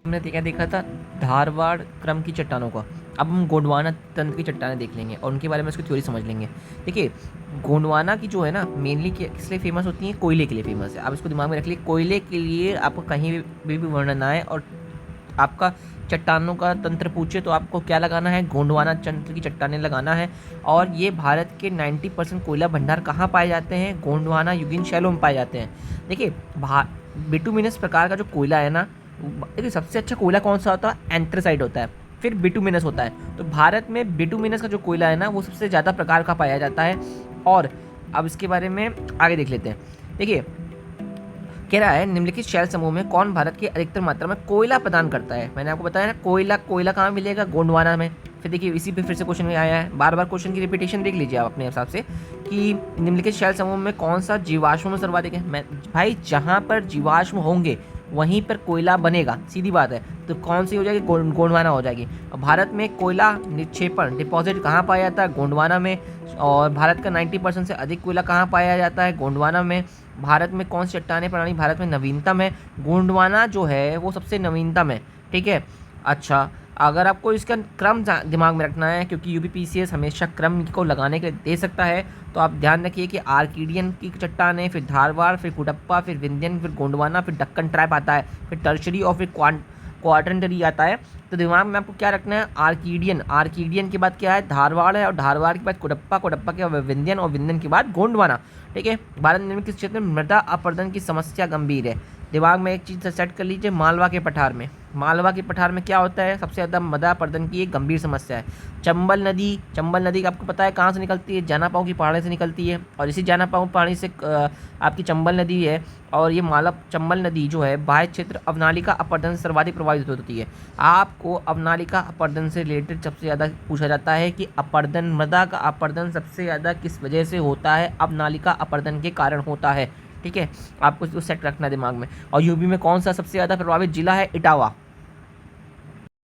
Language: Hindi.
हमने क्या देखा था, धारवाड़ क्रम की चट्टानों का। अब हम गोंडवाना तंत्र की चट्टानें देख लेंगे और उनके बारे में उसकी थ्योरी समझ लेंगे। देखिए, गोंडवाना की जो है ना, मेनली किस लिए फेमस होती है? कोयले के लिए फेमस है। आप इसको दिमाग में रख लिए, कोयले के लिए आपको कहीं भी वर्णन आए और आपका चट्टानों का तंत्र पूछे तो आपको क्या लगाना है? गोंडवाना तंत्र की चट्टानें लगाना है। और ये भारत के 90% कोयला भंडार कहाँ पाए जाते हैं? गोंडवाना युगीन शैलों में पाए जाते हैं। देखिए, बिटुमिनस प्रकार का जो कोयला है ना, देखिए सबसे अच्छा कोयला कौन सा होता है? एंथ्रासाइट होता है, फिर बिटुमिनस होता है। तो भारत में बिटुमिनस का जो कोयला है ना, वो सबसे ज़्यादा प्रकार का पाया जाता है। और अब इसके बारे में आगे देख लेते हैं। देखिए, कह रहा है निम्नलिखित शैल समूह में कौन भारत की अधिकतर मात्रा में कोयला प्रदान करता है? मैंने आपको बताया ना, कोयला कोयला कहाँ मिलेगा? गोंडवाना में। फिर देखिए, इसी पे फिर से क्वेश्चन में आया है, बार बार क्वेश्चन की रिपीटेशन देख लीजिए आप अपने हिसाब से कि निम्नलिखित शैल समूह में कौन सा जीवाश्म में सर्वाधिक है। मैं भाई, जहाँ पर जीवाश्म होंगे वहीं पर कोयला बनेगा, सीधी बात है। तो कौन सी हो जाएगी? गोंडवाना हो जाएगी। और भारत में कोयला निक्षेपण डिपॉजिट कहाँ पाया जाता है? गोंडवाना में। और भारत का 90% से अधिक कोयला कहाँ पाया जाता है? गोंडवाना में। भारत में कौन सी चट्टानें प्रणाली भारत में नवीनतम है? गोंडवाना जो है वो सबसे नवीनतम है। ठीक है। अच्छा, अगर आपको इसका क्रम दिमाग में रखना है, क्योंकि यूपीपीसीएस हमेशा क्रम को लगाने के लिए दे सकता है, तो आप ध्यान रखिए कि आर्किडियन की चट्टानें, फिर धारवाड़, फिर कुडप्पा, फिर विंध्यन, फिर गोंडवाना, फिर डक्कन ट्राइब आता है, फिर टर्शरी और फिर क्वार्टरनरी आता है। तो दिमाग में आपको क्या रखना है? आर्किडियन। आर्किडियन के बाद क्या है? धारवाड़ है, और धारवाड़ के बाद कुडप्पा, कुडप्पा के बाद विंध्यन, और विंध्यन के बाद गोंडवाना। ठीक है। भारत में किस क्षेत्र में मृदा अपरदन की समस्या गंभीर है? दिमाग में एक चीज़ सेट कर लीजिए, मालवा के पठार में। मालवा के पठार में क्या होता है? सबसे ज़्यादा मृदा अपरदन की एक गंभीर समस्या है। चंबल नदी, चंबल नदी आपको पता है कहाँ से निकलती है? जानापाव की पहाड़ी से निकलती है, और इसी जानापाव पहाड़ी से आपकी चंबल नदी है। और ये चंबल नदी जो है, बाह्य क्षेत्र अवनालिका अपरदन से सर्वाधिक प्रभावित होती है। आपको अवनालिका अपरदन से रिलेटेड सबसे ज़्यादा पूछा जाता है कि अपरदन, मृदा का अपरदन सबसे ज़्यादा किस वजह से होता है? अवनालिका अपरदन के कारण होता है। ठीक है, आपको इसको सेट रखना दिमाग में। और यूपी में कौन सा सबसे ज़्यादा प्रभावित जिला है? इटावा।